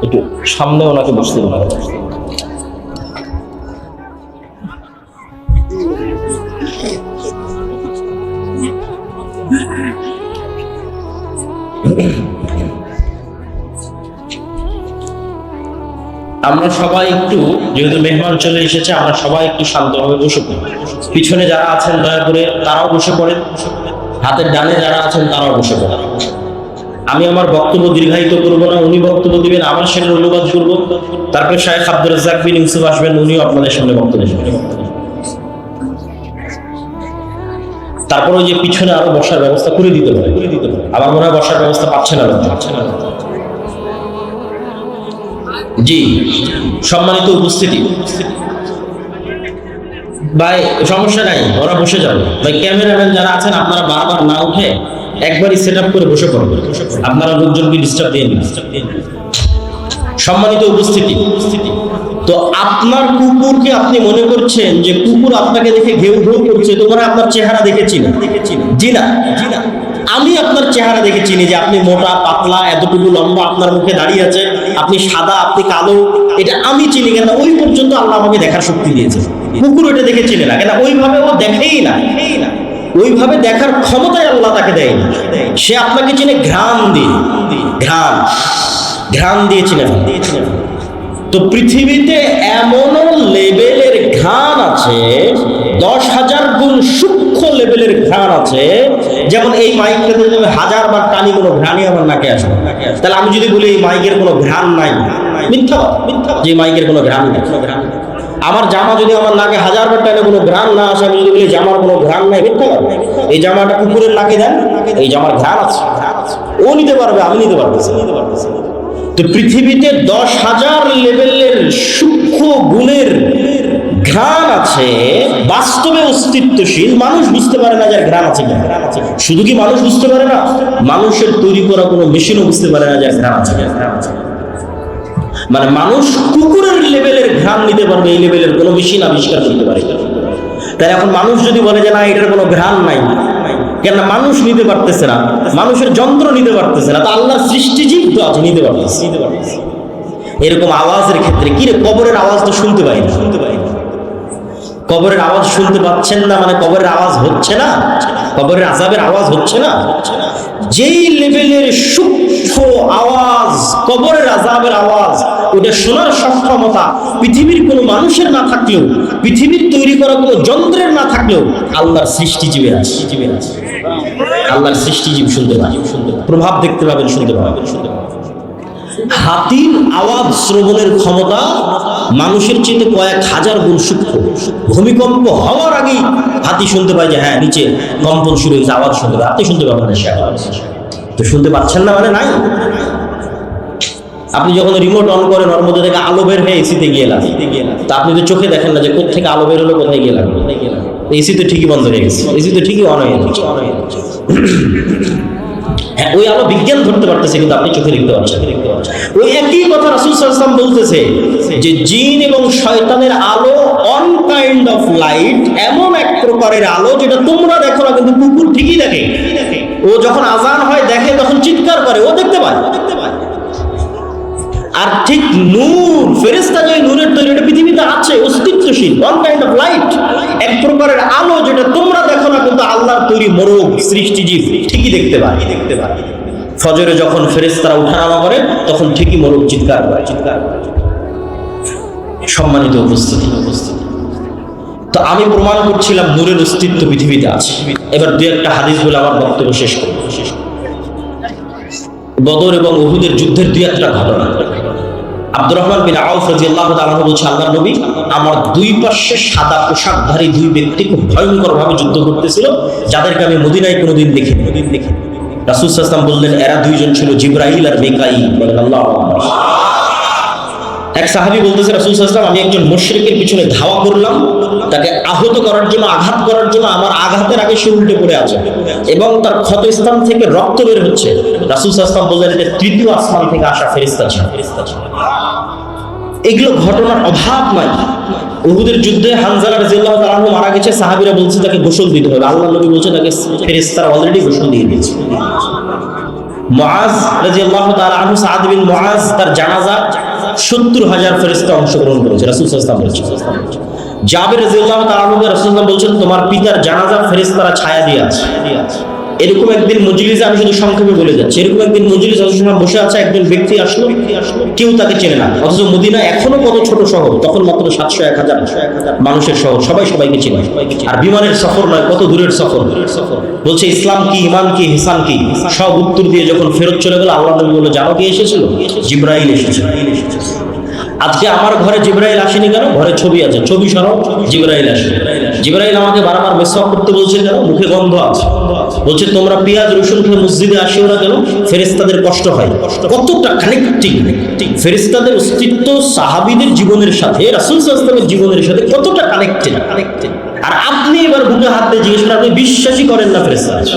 একটু সামনে ওনাকে বসতে বলা। আমরা সবাই একটু, যেহেতু মেহমান চলে এসেছে, আমরা সবাই একটু শান্তভাবে বসে পড়ি। পিছনে যারা আছেন দয়া করে তারাও বসে পড়েন, হাতের ডানে যারা আছেন তারাও বসে পড়েন। আমি আমার বক্তব্য দীর্ঘায়িত করবো না, উনি বক্তব্য দিবেন, আমার সেটার অনুবাদ করবো, তারপরে শায়েখ আব্দুর রাজ্জাক বিন ইউসুফ আসবেন, উনিও আপনাদের সামনে বক্তব্য দেবেন। তারপর ওই যে পিছনে আরো বসার ব্যবস্থা করে দিতে হবে। আমার মনে হয় বসার ব্যবস্থা পাচ্ছে না। জি সম্মানিত উপস্থিতি, ভাই সমস্যা নাই, ওরা বসে যাবে। ভাই ক্যামেরাম্যান যারা আছেন আপনারা বারবার না উঠে একবারই সেট আপ করে বসে পড়বেন, আপনারা লোকজনকে ডিস্টার্ব দিয়ে নিন। সম্মানিত উপস্থিতি, তো আপনার কুকুরকে আপনি মনে করছেন যে কুকুর আপনাকে দেখে ঘেউ ঘেউ করছে, তো মনে আপনার চেহারা দেখেছি না? জি না, আমি আপনার চেহারা দেখেছি যে আপনি মোটা পাতলা, এতটুকু লম্বা আপনার মুখে দাঁড়িয়ে আছে, আপনি সাদা, আপনি কালো, এটা আমি চিনি। কেন ওই পর্যন্ত আল্লাহ আমাকে দেখার শক্তি দিয়েছে, কুকুর এটা দেখে চিনে না। কেন ওইভাবে ও দেখেই না, ওইভাবে দেখার ক্ষমতায় আল্লাহ তাকে দেয়নি। সে আপনাকে চিনে ঘ্রাণ দিয়ে, ঘ্রাণ দিয়ে চিনে। তো পৃথিবীতে এমনও লেভেলের ঘ্রাণ আছে, 10,000 গুণ সূক্ষ্ম লেভেলের ঘ্রাণ আছে। যেমন এই মাইকটাতে যদি 1000 বার টানি, কোনো ঘ্রাণই আমার নাকে আসবে। তাহলে আমি যদি বলি এই মাইকের কোনো ঘ্রাণ নাই, মিথ্যা। যে মাইকের কোনো ঘ্রাণ নাই। আমার জামা যদি আমার নাকে 1000 বার টানে কোনো ঘ্রাণ না আসে, আমি যদি বলি জামার কোনো ঘ্রাণ নাই, মিথ্যা। এই জামাটা কুকুরের নাকে দেন, এই জামার ঘ্রাণ আছে, ও নিতে পারবে, আমি নিতে পারবো। তো পৃথিবীতে 10,000 লেভেলের সূক্ষ্ম গুণের ঘ্রাণ আছে, বাস্তবে অস্তিত্বশীল। মানুষ বুঝতে পারে না যার ঘ্রাণ আছে। শুধু কি মানুষ বুঝতে পারে না, মানুষের তৈরি করা কোনো মেশিনও বুঝতে পারে না যার ঘ্রাণ আছে। মানে মানুষ কুকুরের লেভেলের ঘ্রাণ নিতে পারবে, এই লেভেলের কোনো মেশিন আবিষ্কার করতে পারে। তাই এখন মানুষ যদি বলে যে না এটার কোনো ঘ্রাণ নাই, কেন মানুষ নিতে পারতেছে না, মানুষের যন্ত্র নিতে পারতেছে না, তো আল্লাহর সৃষ্টিজীব তো আছে, নিতে পারতেছে। এরকম আওয়াজের ক্ষেত্রে কি রে, কবরের আওয়াজ তো শুনতে পাই না। কবরের আওয়াজ শুনতে পাচ্ছেন না মানে কবরের আওয়াজ হচ্ছে না, কবরের আযাবের আওয়াজ হচ্ছে না। যেই লেভেলের সূক্ষ্ম আওয়াজ কবরের আযাবের আওয়াজ, ওটা শোনার সক্ষমতা পৃথিবীর কোনো মানুষের না থাকলেও, পৃথিবীর তৈরি করা কোনো যন্ত্রের না থাকলেও আল্লাহর সৃষ্টিজীবের আছে। আল্লাহর সৃষ্টিজীব শুনতে পাবে, প্রভাব দেখতে পাবেন, শুনতে পাবেন। হাতির আওয়াজ শ্রবণের ক্ষমতা মানুষের চেয়ে কয়েক হাজার গুণ সূক্ষ্ম। ভূমিকম্প হওয়ার আগেই হাতি শুনতে পায় যে হ্যাঁ নিচে কম্পন শুরু হয়েছে, আওয়াজ শুনতে পায়। হাতি শুনতে পাবেন না, সে আওয়াজ তো শুনতে পাচ্ছেন না মানে নাই। আপনি যখন রিমোট অন করেন ওর মধ্যে থেকে আলো বের হয়ে এসিতে গিয়ে লাগে, তা আপনি তো চোখে দেখেন না যে কোথা থেকে আলো বের হলো, কোথায় গিয়ে লাগলো। এসি তো ঠিকই বন্ধ হয়ে গেছে, এসি তো ঠিকই অন হয়ে গেছে। হ্যাঁ, ওই আলো বিজ্ঞান ধরতে পারতেছে, কিন্তু আপনি চোখে দেখতে পাচ্ছেন। ওই একই কথা রাসূল সাল্লাল্লাহু আলাইহি ওয়াসাল্লাম বলতেছে যে জিন এবং শয়তানের আলো অন কাইন্ড অফ লাইট, এমন এক প্রকারের আলো যেটা তোমরা দেখো না কিন্তু কুকুর ঠিকই দেখে। ও যখন আজান হয় দেখে, তখন চিৎকার করে, ও দেখতে পায়। আর ঠিক নূর, ফেরেশতা যে নূরের তৈরি, এটা পৃথিবীতে আছে, অস্তিত্বশীল, ওয়ান কাইন্ড অফ লাইট, এক প্রকারের আলো যেটা তোমরা দেখো না কিন্তু আল্লাহর তৈরি মোরগ সৃষ্টিজীব ঠিকই দেখতে পায়। ফজরে যখন ফেরেশতারা ওঠানামা করে তখন ঠিকই মোরগ চিৎকার করে। সম্মানিত উপস্থিতি, তো আমি প্রমাণ করছিলাম নূরের অস্তিত্ব পৃথিবীতে আছে। এবার দুই একটা হাদিস বলে আমার বক্তব্য শেষ করব। বদর এবং উহুদের যুদ্ধের দুই একটা ঘটনা। আব্দুর রহমান বিন আউফ রাদিয়াল্লাহু তাআলা বলছে, আল্লাহর নবী, আমার দুই পাশে সাদা পোশাকধারী দুই ব্যক্তি খুব ভয়ঙ্কর ভাবে যুদ্ধ করতেছিল, যাদেরকে আমি মদিনায় কোনোদিন দেখিনি। রাসূল সাল্লাল্লাহু আলাইহি ওয়াসাল্লাম বললেন, এরা দুইজন ছিল জিবরাইল আর মিকাঈল। বলেন আল্লাহু আকবার। এক সাহাবী বলতেছে, রাসূল সাল্লাল্লাহু আলাইহি ওয়াসাল্লাম, আমি একজন মুশরিকের পিছনে ধাওয়া করলাম, তাকে আহত করার জন্য, আঘাত করার জন্য। আমার আঘাতের আগে সে উল্টে পড়ে আছে এবং তার ক্ষতস্থান থেকে রক্ত বের হচ্ছে। রাসূল সাল্লাল্লাহু আলাইহি ওয়াসাল্লাম বললেন, এটা তৃতীয় আসমান থেকে আসা ফেরেশতা ছিল। এগুলো ঘটনার অভাব নাই। উহুদের যুদ্ধে হানজালা রাদিয়াল্লাহু তাআলা আনহু মারা গেছে, সাহাবীরা বলছে তাকে গোসল দিতে হবে। আল্লাহর নবী বলছেন তাকে ফেরেশতারা অলরেডি গোসল দিয়ে দিয়েছে। মুআজ রাদিয়াল্লাহু তাআলা আনহু, সাদ বিন মুআজ, তার জানাজা ৭০,০০০ ফেরেশতা অংশগ্রহণ করেছে। রাসূল সাল্লাল্লাহু আলাইহি ওয়াসাল্লাম বলেছেন। জাবির রাদিয়াল্লাহু তাআলা আনহু, রাসূল সাল্লাল্লাহু আলাইহি ওয়াসাল্লাম বলছেন, তোমার পিতার জানাজা ফেরেশতারা ছায়া দিয়ে আছে। এরকম একদিন মজলিসে, আমি শুধু সংক্ষেপে বলে যাচ্ছি, এরকম একদিন মজলিস বসে আছে, একজন ব্যক্তি আসলো, কেউ তাকে চেনে না, অথচ মদিনা এখনো কত ছোট শহর, তখন মাত্র ৭০০-১০০০ মানুষের শহর, সবাই সবাইকে চেনে। আর বিমানের সফর নয়, কত দূরের সফর। বলছে ইসলাম কি, ইমান কি, ইহসান কি, সব উত্তর দিয়ে যখন ফেরত চলে গেল, আল্লাহ নবী বলল, জানো কে এসেছিল? জিবরাইল এসেছিল। আজকে আমার ঘরে জিবরাইল আসেনি কেন? ঘরে ছবি আছে, ছবি সরাও, জিবরাইল আসে। জিবরাইল আমাকে বারবার মিসওয়াক করতে বলছে কেন? মুখে গন্ধ আছে। বলছে তোমরা পেঁয়াজ রসুন খেয়ে মসজিদে আসিও না কেন? ফেরেশতাদের কষ্ট হয়। কতটা কানেক্টিং ফেরেশতাদের অস্তিত্ব সাহাবীদের জীবনের সাথে, রাসূল সাল্লাল্লাহু আলাইহি ওয়াসাল্লামের জীবনের সাথে কতটা কানেক্টেড। আর আপনি এবার বুকে হাত দিয়ে জিজ্ঞেস করেন, আপনি বিশ্বাসই করেন না ফেরেশতা আছে?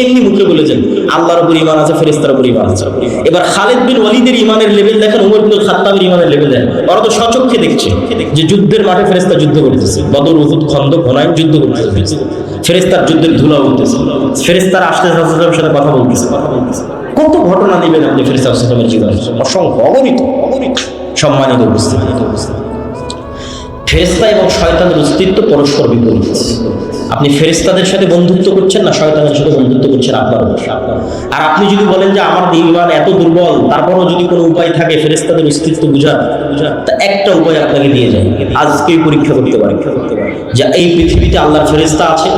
এমনি মুখে বলেছেন আল্লাহর উপর ঈমান আছে, ফেরেশতার উপর ঈমান আছে। এবার খালিদ বিন ওয়ালিদের ঈমানের লেভেল দেখেন, ওমর বিন খাত্তাবের ঈমানের লেভেল দেখেন। ওরা তো সচক্ষে দেখছে যে যুদ্ধের মাঠে ফেরেশতা যুদ্ধ করতেছে, বদর, উহুদ, খন্দক, হুনাইন যুদ্ধ করতেছে, ফেরেশতার যুদ্ধের ধুলা উঠতেছে, ফেরেশতারা আসতে রাসূলের সাথে কথা বলতেছে। কত ঘটনা নেবেন আপনি ফেরেশতা সাল্লাল্লাহু আলাইহি ওয়াসাল্লামের জীবনে? অসংখ্য, অগণিত। সম্মানিত উপস্থিতি, ফেরেশতা এবং শয়তানের অস্তিত্ব পরস্পর বিপরীত। আপনি ফেরেশতাদের সাথে বন্ধুত্ব করছেন না শয়তানের সাথে বন্ধুত্ব করছেন আপনার। আর আপনি যদি বলেন যে আমার ঈমান এত দুর্বল, তারপরও যদি কোনো উপায় থাকে ফেরেশতাদের অস্তিত্ব বুঝার, তা একটা উপায় আপনাকে দিয়ে যায়। আজকেই পরীক্ষা করতে পারেন যে এই পৃথিবীতে আল্লাহর ফেরেশতা আছে,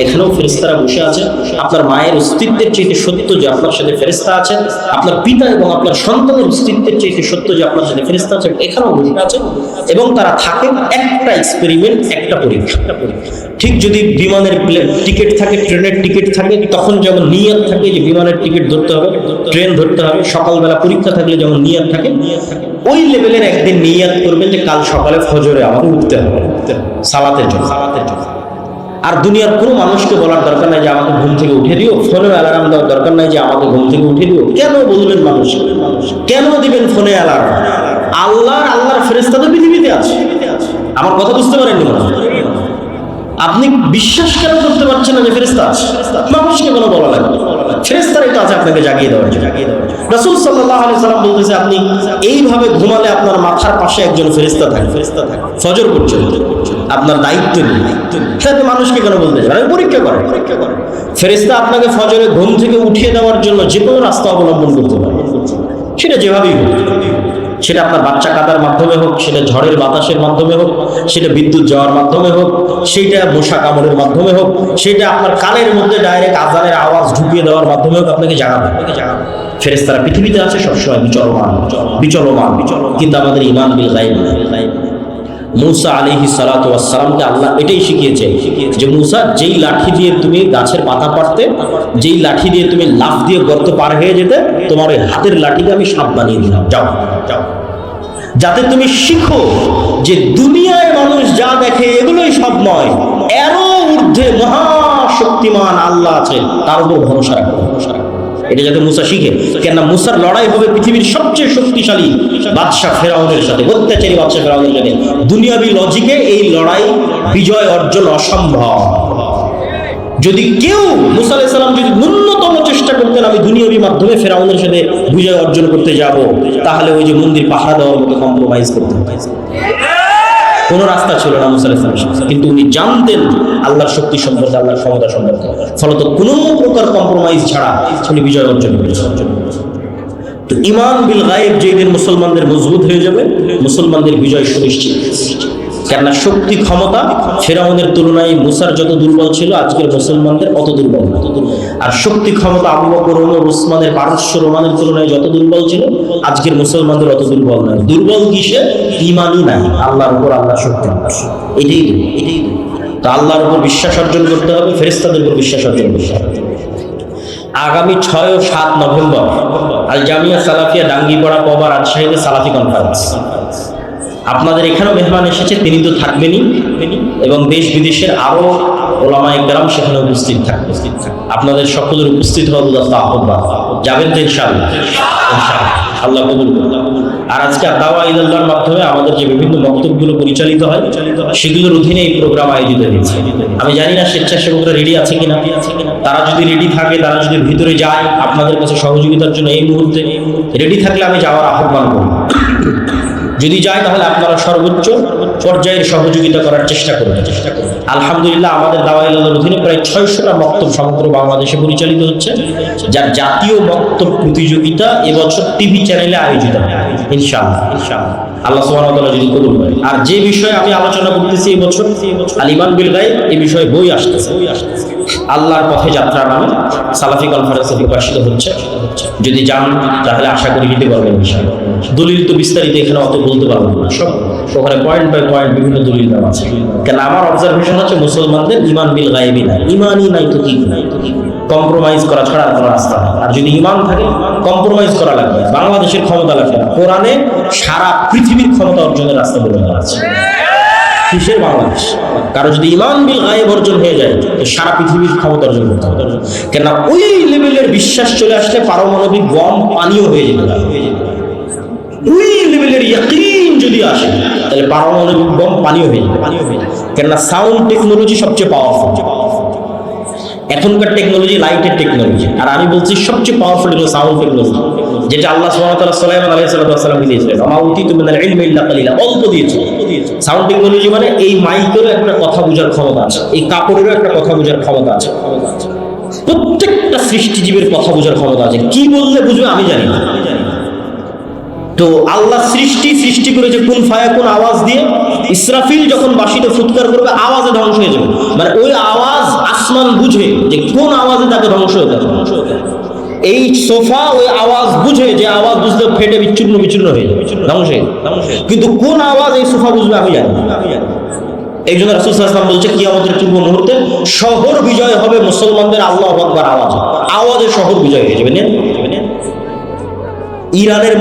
এখানেও ফেরেশতারা বসে আছে। আপনার মায়ের অস্তিত্বের চাইতে সত্য যে আপনার সাথে ফেরেশতা আছে, আপনার পিতা এবং আপনার সন্তানের অস্তিত্বের চাইতে সত্য যে আপনার সাথে ফেরেশতা আছে, এখানেও বসে আছে এবং তারা থাকে। একটা এক্সপেরিমেন্ট, একটা পরীক্ষা। ঠিক যদি বিমানের টিকিট থাকে, ট্রেনের টিকিট থাকে, তখন যেমন নিয়ত থাকে যে বিমানের টিকিট ধরতে হবে, ট্রেন ধরতে হবে, সকালবেলা পরীক্ষা থাকলে যেমন নিয়ত থাকে, ওই লেভেলের একদিন নিয়ত করবেন যে কাল সকালে ফজরে আমাকে উঠতে হবে সালাতের জন্য। আর দুনিয়ার কোনো মানুষকে বলার দরকার নাই যে আমাকে ঘুম থেকে উঠে দিও, ফোনের অ্যালার্ম দেওয়ার দরকার নাই যে আমাকে ঘুম থেকে উঠে দিও। কেন বলবেন মানুষ? কেন দিবেন ফোনে অ্যালার্ম? আল্লাহর ফেরেশতা তো পৃথিবীতে আছে। আমার কথা বুঝতে পারেননি মনে হয়? আপনি বিশ্বাস কেন করতে পারছেন না যে ফেরেশতা আছে? মানুষকে কোনো বলা লাগবে, ফেরেশতারাই তো আছে আপনাকে জাগিয়ে দেওয়ার জন্য। রাসূল সাল্লাল্লাহু আলাইহি সাল্লাম বলতেছে, আপনি এইভাবে ঘুমালে আপনার মাথার পাশে একজন ফেরেশতা থাকে ফজর পর্যন্ত, আপনার দায়িত্ব নেই। তাহলে মানুষকে কেন বলতে যাবেন? পরীক্ষা করেন। ফেরেশতা আপনাকে ফজরে ঘুম থেকে উঠিয়ে দেওয়ার জন্য যে কোনো রাস্তা অবলম্বন করতে পারে, সেটা যেভাবেই হোক, সেটা আপনার বাচ্চা কাদার মাধ্যমে হোক, সেটা ঝড়ের বাতাসের মাধ্যমে হোক, সেটা বিদ্যুৎ যাওয়ার মাধ্যমে হোক, সেটা মশা কামড়ের মাধ্যমে হোক, সেটা আপনার কানের মধ্যে ডাইরেক্ট আজানের আওয়াজ ঢুকিয়ে দেওয়ার মাধ্যমে হোক, আপনাকে জাগাবে। ফেরেশতারা পৃথিবীতে আছে সবসময় বিচলমান। কিন্তু আমাদের ঈমান বিল গায়ব নাই। মূসা আলাইহিস সালাতু ওয়াস সালামকে আল্লাহ এটাই শিখিয়েছে যে মূসা, যেই লাঠি দিয়ে তুমি গাছের পাতা পাড়তে, যেই লাঠি দিয়ে তুমি লাফ দিয়ে গর্ত পার হয়ে যেতে, তোমার ওই হাতের লাঠিকে আমি সাপ বানিয়ে দিলাম, যাও। যাতে তুমি শিখো যে দুনিয়ায় মানুষ যা দেখে এগুলোই সব নয়, এরও ঊর্ধ্বে মহাশক্তিমান আল্লাহ আছে, তার উপর ভরসা রাখো। এটা যাতে মুসা শিখে, কেননা মুসার লড়াই হবে পৃথিবীর সবচেয়ে শক্তিশালী বাদশাহ ফেরাউনের সাথে, অত্যাচারী বাদশাহ ফেরাউনের সাথে। দুনিয়াবি লজিকে এই লড়াই বিজয় অর্জন অসম্ভব। যদি কেউ মুসা আলাইহিস সালাম যদি ন্যূনতম চেষ্টা করতেন আমি দুনিয়াবি মাধ্যমে ফেরাউনের সাথে বিজয় অর্জন করতে যাব, তাহলে ওই যে মন্দির পাহারা দেওয়ার মতো কম্প্রোমাইজ করতে হবে। কোনো রাস্তা ছিল না মুসা আলাইহিস সালাম, কিন্তু উনি জানতেন আল্লাহর শক্তি সম্পর্কে, আল্লাহর ক্ষমতা সম্পর্কে, ফলত কোনো প্রকার কম্প্রোমাইজ ছাড়া উনি বিজয় অর্জন করেছেন। তো ঈমান বিল গায়ব যেদিন মুসলমানদের মজবুত হয়ে যাবে, মুসলমানদের বিজয় সুনিশ্চিত। কেননা শক্তি ক্ষমতা ফেরাউনের তুলনায় মুসার যত দুর্বল ছিল, আজকের মুসলমানদের অত দুর্বল না। আর শক্তি ক্ষমতা আবু বকর ওমর ওসমানের পারস্য রোমানের তুলনায় যত দুর্বল ছিল, আজকের মুসলমানদের অত দুর্বল নয়। দুর্বল কিসে? ঈমানই নাই, আল্লাহর উপর আল্লাহর শক্তি। এটাই তো আল্লাহর উপর বিশ্বাস অর্জন করতে হবে, ফেরেশতাদের উপর বিশ্বাস অর্জন করতে হবে। আগামী 6 ও 7 নভেম্বর আল জামিয়া সালাফিয়া ডাঙ্গিপাড়া পবা রাজশাহীতে সালাফি কনফারেন্স। আপনাদের এখানেও মেহমান এসেছে, তিনি তো থাকবেনই, এবং দেশ বিদেশের আরো ওলামায়ে কেরাম সেখানে উপস্থিত থাকবে। আপনাদের সকলের উপস্থিত হওয়ার উদাত্ত আহ্বান। যাবেন তো ইনশাআল্লাহ? ইনশাআল্লাহ, আল্লাহ কবুল করুন। আর আজকে দাওয়া ইলাল্লাহর মাধ্যমে আমাদের যে বিভিন্ন বক্তব্যগুলো পরিচালিত হয়, সেগুলোর অধীনে এই প্রোগ্রাম আয়োজিত হয়েছে। আমি জানি না স্বেচ্ছাসেবকরা রেডি আছে কিনা। তারা যদি রেডি থাকে, তারা যদি ভিতরে যায় আপনাদের কাছে সহযোগিতার জন্য, এই মুহূর্তে রেডি থাকলে আমি যাওয়ার আহ্বান করব। যদি যায় তাহলে আপনারা সর্বোচ্চ পর্যায়ের সহযোগিতা করার চেষ্টা করবেন। আলহামদুলিল্লাহ, আমাদের দাওয়া ইলাল্লাহর অধীনে প্রায় 600টা বক্তব্য সমগ্র বাংলাদেশে পরিচালিত হচ্ছে, যার জাতীয় বক্তব্য প্রতিযোগিতা এবছর টিভি চ্যানেলে আয়োজিত হবে ইনশাআল্লাহ। আল্লাহ সুবহানাহু ওয়া তাআলা যদি কবুল করেন। আর যে বিষয়ে আমি আলোচনা করতেছি এবছর আল ঈমান বিল গায়ব, এই বিষয়ে বই আসতেছে। আল্লাহর পথে যাত্রা নামে সালাফি কনফারেন্সে প্রকাশিত হচ্ছে। যদি যান তাহলে আশা করি নিতে পারবেন ইনশাআল্লাহ। দলিল তো বিস্তারিত এখানে অত বলতে পারবো না, সব ওখানে পয়েন্ট বাই পয়েন্ট বিভিন্ন দলিল দেওয়া আছে। কেন আমার অবজারভেশন হচ্ছে মুসলমানদের ঈমান বিল গায়বই নাই, ঈমানই নাই তো কি নাই, কম্প্রোমাইজ করা ছাড়া কোনো রাস্তা নেই। আর যদি ঈমান থাকে কম্প্রোমাইজ করা লাগবে, বাংলাদেশের ক্ষমতা লাগবে না, কোরআনে সারা পৃথিবীর ক্ষমতা অর্জনের রাস্তা বলে দেওয়া আছে। কিসের বাংলাদেশ? কারো যদি ঈমান বিল গায়ব অর্জন হয়ে যায়, সারা পৃথিবীর ক্ষমতা অর্জন করতে হবে। কেন ওই লেভেলের বিশ্বাস চলে আসলে পারমাণবিক বম পানিও হয়ে যেতে পারে। ওই লেভেলের ইয়াকিন যদি আসে, তাহলে পারমাণবিক বম পানিও হয়ে যাবে। কেননা সাউন্ড টেকনোলজি সবচেয়ে পাওয়ারফুল। এখনকার টেকনোলজি লাইটের টেকনোলজি, আর আমি বলছি সবচেয়ে পাওয়ারফুল হলো সাউন্ড টেকনোলজি, যেটা আল্লাহ সুবহানাহু ওয়া তাআলা সুলাইমান আলাইহিস সালাম দিয়েছিলেন। আমা উতিতু মিনাল ইলমি ইল্লা কালিলা, অল্প দিয়েছিল। সাউন্ড টেকনোলজি মানে এই মাইকেরও একটা কথা বোঝার ক্ষমতা আছে, এই কাপড়েরও একটা কথা বোঝার ক্ষমতা আছে, প্রত্যেকটা সৃষ্টিজীবের কথা বোঝার ক্ষমতা আছে। কি বললে বুঝবে আমি জানি না। তো আল্লাহ সৃষ্টি করেছে কুন ফায়াকুন আওয়াজ দিয়ে। ইসরাফিল যখন বাঁশিতে ফুৎকার করবে, আওয়াজে ধ্বংস হয়ে যাবে, মানে ওই আওয়াজ আসমান বুঝে যে কোন আওয়াজে তাকে ধ্বংস হতে হবে। এই সোফা ওই আওয়াজ বুঝে, যে আওয়াজ বুঝতে ফেটে বিচ্ছিন্ন হয়ে যাবে, ধ্বংস হয়ে যাবে। কিন্তু কোন আওয়াজ এই সোফা বুঝবে আমি জানি না। এই জন্য রাসূল সাল্লাল্লাহু আলাইহি ওয়াসাল্লাম বলছে কিয়ামতের পূর্ব মুহূর্তে শহর বিজয় হবে মুসলমানদের আল্লাহু আকবার আওয়াজে শহর বিজয় হয়ে যাবে। ইরানের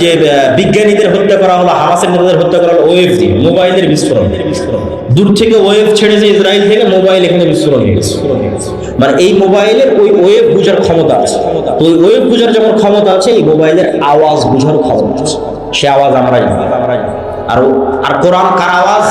যে বিজ্ঞানীদের হত্যা করা হলো, হামাসের নেতাদের হত্যা করা হলো ওয়েভ দিয়ে, মোবাইলের বিস্ফোরণ। দূর থেকে ওয়েভ ছেড়েছে ইসরায়েল থেকে, মোবাইল এখানে বিস্ফোরণ হয়ে গেছে। মানে এই মোবাইলের ওই ওয়েভ বোঝার ক্ষমতা আছে। তো ওই ওয়েভ বোঝার যেমন ক্ষমতা আছে, এই মোবাইলের আওয়াজ বোঝার ক্ষমতা আছে। সে আওয়াজ আমরা জানি। আর কোরআন কার আওয়াজ?